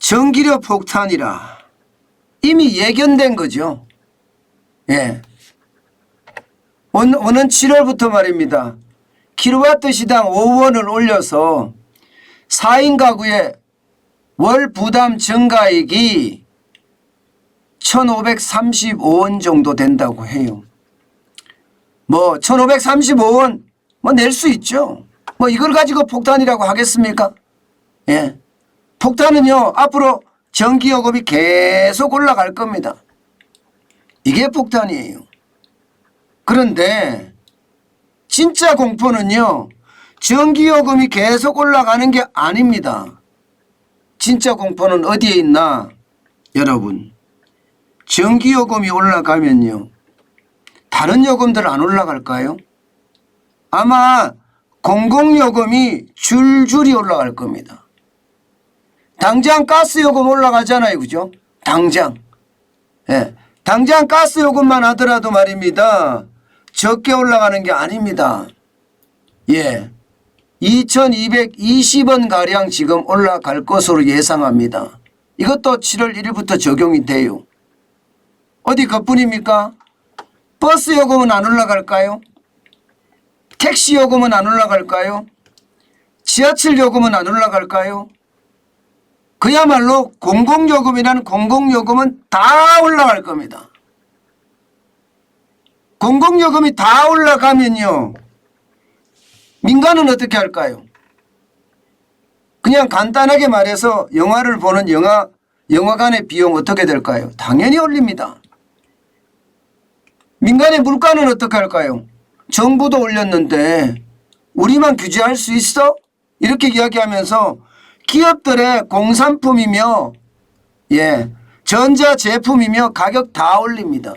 전기료 폭탄이라 이미 예견된 거죠. 예. 오는 7월부터 말입니다. 킬로와트 시당 5원을 올려서 4인 가구의 월 부담 증가액이 1,535원 정도 된다고 해요. 뭐 1,535원 뭐 낼 수 있죠. 뭐 이걸 가지고 폭탄이라고 하겠습니까? 예. 폭탄은요 앞으로 전기요금이 계속 올라갈 겁니다. 이게 폭탄이에요. 그런데 진짜 공포는요 전기요금이 계속 올라가는 게 아닙니다. 진짜 공포는 어디에 있나? 여러분, 전기요금이 올라가면요 다른 요금들 안 올라갈까요? 아마 공공요금이 줄줄이 올라갈 겁니다. 당장 가스요금 올라가잖아요. 그죠? 당장. 예. 당장 가스요금만 하더라도 말입니다. 적게 올라가는 게 아닙니다. 예. 2,220원 가량 지금 올라갈 것으로 예상합니다. 이것도 7월 1일부터 적용이 돼요. 어디 그뿐입니까? 버스 요금은 안 올라갈까요? 택시 요금은 안 올라갈까요? 지하철 요금은 안 올라갈까요? 그야말로 공공요금이라는 공공요금은 다 올라갈 겁니다. 공공요금이 다 올라가면요 민간은 어떻게 할까요? 그냥 간단하게 말해서 영화를 보는 영화관의 비용 어떻게 될까요? 당연히 올립니다. 민간의 물가는 어떻게 할까요? 정부도 올렸는데 우리만 규제할 수 있어? 이렇게 이야기하면서 기업들의 공산품이며 전자제품이며 가격 다 올립니다.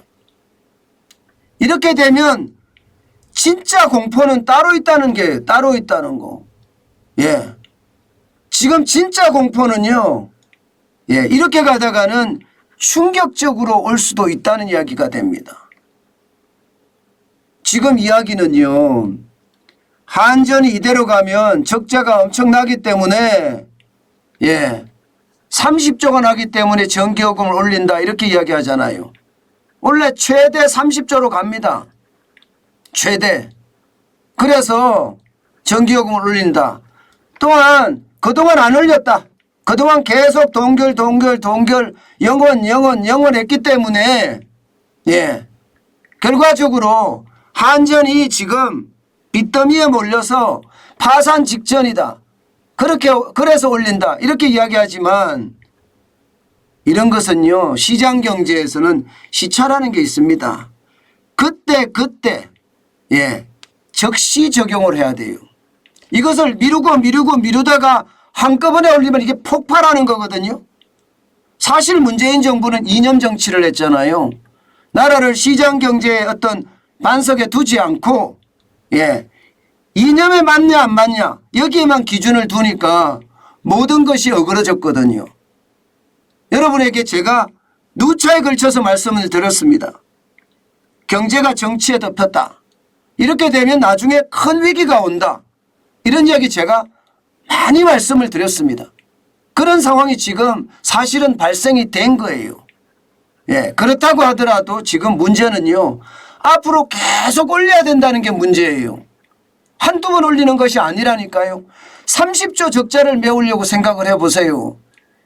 이렇게 되면 진짜 공포는 따로 있다는 거. 예. 지금 진짜 공포는요. 예. 이렇게 가다가는 충격적으로 올 수도 있다는 이야기가 됩니다. 지금 이야기는요. 한전이 이대로 가면 적자가 엄청나기 때문에 30조가 나기 때문에 전기요금을 올린다 이렇게 이야기하잖아요. 원래 최대 30조로 갑니다. 최대. 그래서 전기요금을 올린다. 또한 그동안 안 올렸다. 그동안 계속 동결 영원 했기 때문에 결과적으로 한전이 지금 빚더미에 몰려서 파산 직전이다. 그래서 올린다. 이렇게 이야기하지만 이런 것은요. 시장 경제에서는 시차라는 게 있습니다. 그때 적시 적용을 해야 돼요. 이것을 미루다가 한꺼번에 올리면 이게 폭발하는 거거든요. 사실 문재인 정부는 이념 정치를 했잖아요. 나라를 시장 경제의 어떤 반석에 두지 않고 이념에 맞냐 안 맞냐 여기에만 기준을 두니까 모든 것이 어그러졌거든요. 여러분에게 제가 누차에 걸쳐서 말씀을 드렸습니다. 경제가 정치에 덮였다. 이렇게 되면 나중에 큰 위기가 온다. 이런 이야기 제가 많이 말씀을 드렸습니다. 그런 상황이 지금 사실은 발생이 된 거예요. 그렇다고 하더라도 지금 문제는요. 앞으로 계속 올려야 된다는 게 문제예요. 한두 번 올리는 것이 아니라니까요. 30조 적자를 메우려고 생각을 해보세요.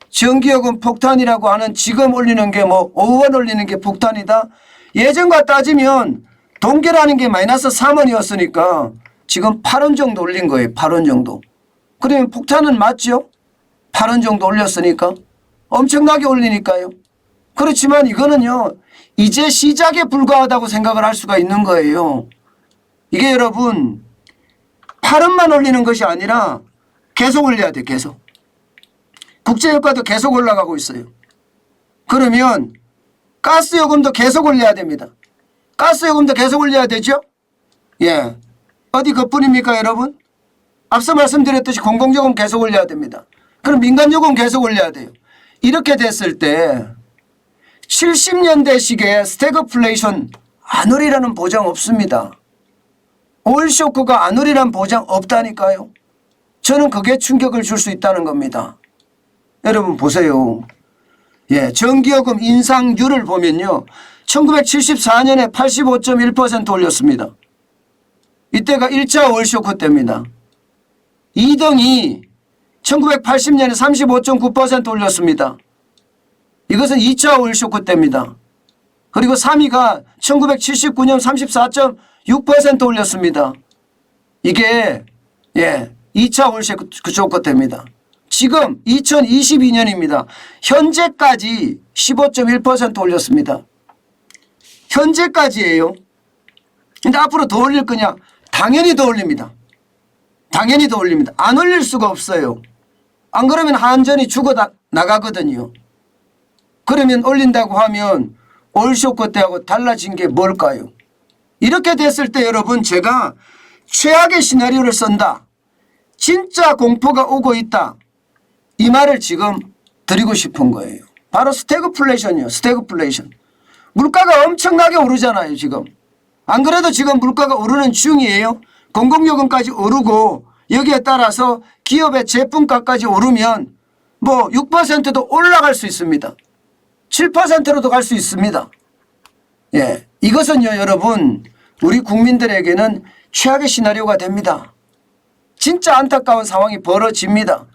전기요금 폭탄이라고 하는 지금 올리는 게 5원 올리는 게 폭탄이다. 예전과 따지면 동결하는 게 마이너스 3원이었으니까 지금 8원 정도 올린 거예요. 8원 정도. 그러면 폭탄은 맞죠? 8원 정도 올렸으니까. 엄청나게 올리니까요. 그렇지만 이거는요. 이제 시작에 불과하다고 생각을 할 수가 있는 거예요. 이게 여러분 8원만 올리는 것이 아니라 계속 올려야 돼. 계속. 국제유가도 계속 올라가고 있어요. 그러면 가스요금도 계속 올려야 됩니다. 가스요금도 계속 올려야 되죠? 어디 그뿐입니까 여러분? 앞서 말씀드렸듯이 공공요금 계속 올려야 됩니다. 그럼 민간요금 계속 올려야 돼요. 이렇게 됐을 때 70년대식의 스태그플레이션 안 오리라는 보장 없습니다. 오일 쇼크가 안 오리라는 보장 없다니까요. 저는 그게 충격을 줄 수 있다는 겁니다. 여러분 보세요. 예, 전기요금 인상률을 보면요. 1974년에 85.1% 올렸습니다. 이때가 1차 오일쇼크 때입니다. 2등이 1980년에 35.9% 올렸습니다. 이것은 2차 오일쇼크 때입니다. 그리고 3위가 1979년 34.6% 올렸습니다. 이게 2차 오일쇼크 때입니다. 지금 2022년입니다. 현재까지 15.1% 올렸습니다. 현재까지예요. 근데 앞으로 더 올릴 거냐? 당연히 더 올립니다. 당연히 더 올립니다. 안 올릴 수가 없어요. 안 그러면 한전이 죽어 나가거든요. 그러면 올린다고 하면 오일쇼크 때하고 달라진 게 뭘까요? 이렇게 됐을 때 여러분 제가 최악의 시나리오를 쓴다. 진짜 공포가 오고 있다. 이 말을 지금 드리고 싶은 거예요. 바로 스태그플레이션이요. 스태그플레이션. 물가가 엄청나게 오르잖아요. 지금. 안 그래도 지금 물가가 오르는 중이에요. 공공요금까지 오르고 여기에 따라서 기업의 제품가까지 오르면 뭐 6%도 올라갈 수 있습니다. 7%로도 갈 수 있습니다. 예, 이것은요 여러분 우리 국민들에게는 최악의 시나리오가 됩니다. 진짜 안타까운 상황이 벌어집니다.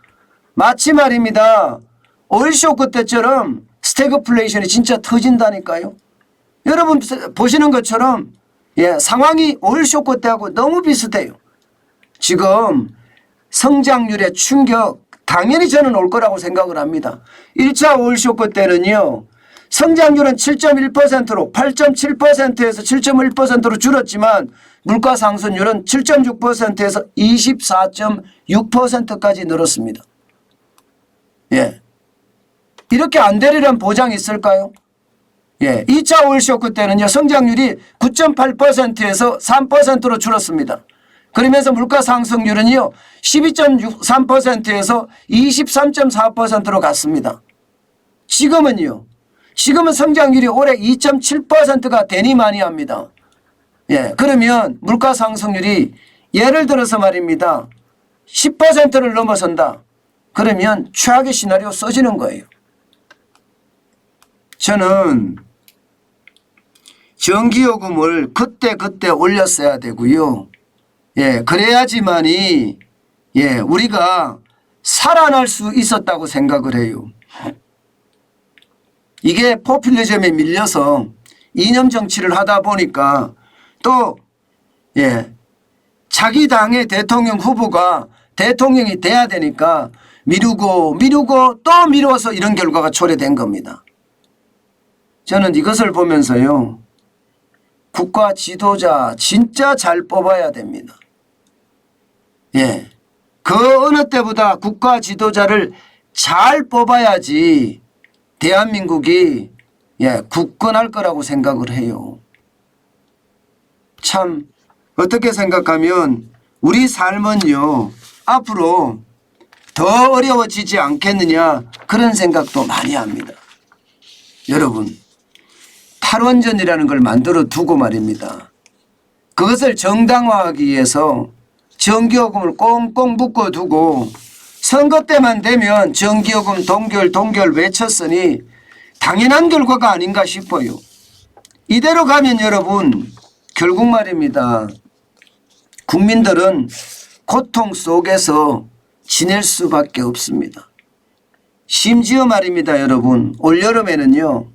마치 말입니다. 오일쇼크 때처럼 스태그플레이션이 진짜 터진다니까요. 여러분 보시는 것처럼 상황이 오일쇼크 때하고 너무 비슷해요. 지금 성장률의 충격 당연히 저는 올 거라고 생각을 합니다. 1차 오일쇼크 때는요. 성장률은 7.1%로 8.7%에서 7.1%로 줄었지만 물가 상승률은 7.6%에서 24.6%까지 늘었습니다. 예. 이렇게 안 되리란 보장이 있을까요? 예. 2차 오일쇼크 때는요. 성장률이 9.8%에서 3%로 줄었습니다. 그러면서 물가 상승률은요. 12.3%에서 23.4%로 갔습니다. 지금은요. 지금은 성장률이 올해 2.7%가 되니 많이 합니다. 예, 그러면 물가 상승률이 예를 들어서 말입니다. 10%를 넘어선다. 그러면 최악의 시나리오 써지는 거예요. 저는 전기요금을 그때 올렸어야 되고요. 예, 그래야지만이 우리가 살아날 수 있었다고 생각을 해요. 이게 포퓰리즘에 밀려서 이념 정치를 하다 보니까 또 자기 당의 대통령 후보가 대통령이 돼야 되니까 미루고 또 미루어서 이런 결과가 초래된 겁니다. 저는 이것을 보면서요. 국가 지도자 진짜 잘 뽑아야 됩니다. 예, 그 어느 때보다 국가 지도자를 잘 뽑아야지 대한민국이 굳건할 거라고 생각을 해요. 참 어떻게 생각하면 우리 삶은요 앞으로 더 어려워지지 않겠느냐 그런 생각도 많이 합니다. 여러분 탈원전이라는 걸 만들어 두고 말입니다. 그것을 정당화하기 위해서 전기요금을 꽁꽁 묶어두고 선거 때만 되면 전기요금 동결 외쳤으니 당연한 결과가 아닌가 싶어요. 이대로 가면 여러분 결국 말입니다. 국민들은 고통 속에서 지낼 수밖에 없습니다. 심지어 말입니다. 여러분 올여름에는요.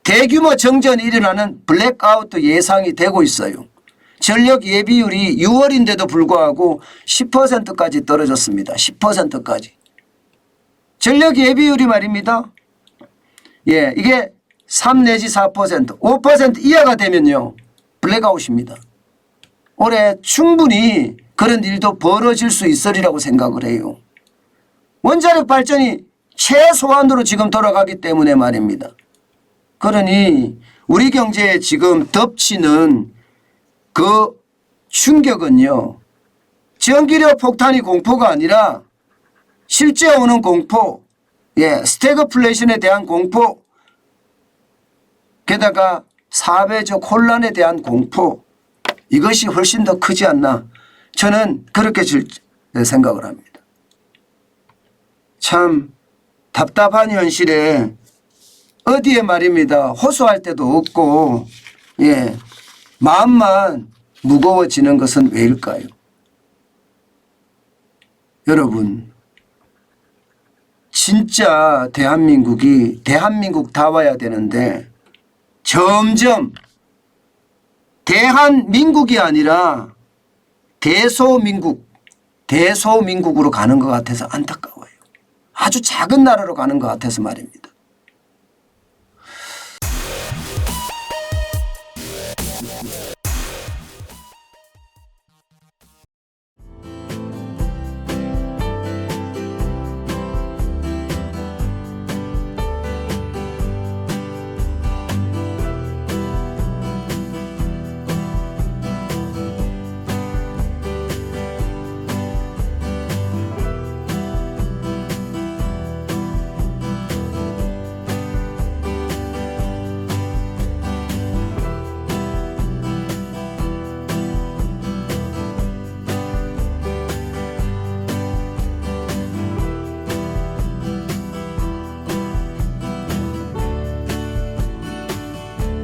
대규모 정전이 일어나는 블랙아웃 예상이 되고 있어요. 전력 예비율이 6월인데도 불구하고 10%까지 떨어졌습니다. 10%까지. 전력 예비율이 말입니다. 이게 3 내지 4%, 5% 이하가 되면요. 블랙아웃입니다. 올해 충분히 그런 일도 벌어질 수 있으리라고 생각을 해요. 원자력 발전이 최소한으로 지금 돌아가기 때문에 말입니다. 그러니 우리 경제에 지금 덮치는 그 충격은요. 전기료 폭탄이 공포가 아니라 실제 오는 공포, 스태그플레이션에 대한 공포, 게다가 사회적 혼란에 대한 공포, 이것이 훨씬 더 크지 않나 저는 그렇게 생각을 합니다. 참 답답한 현실에 어디에 말입니다. 호소할 데도 없고 예, 마음만 무거워지는 것은 왜일까요? 여러분 진짜 대한민국이 대한민국다워야 되는데 점점 대한민국이 아니라 대소민국으로 가는 것 같아서 안타까워요. 아주 작은 나라로 가는 것 같아서 말입니다.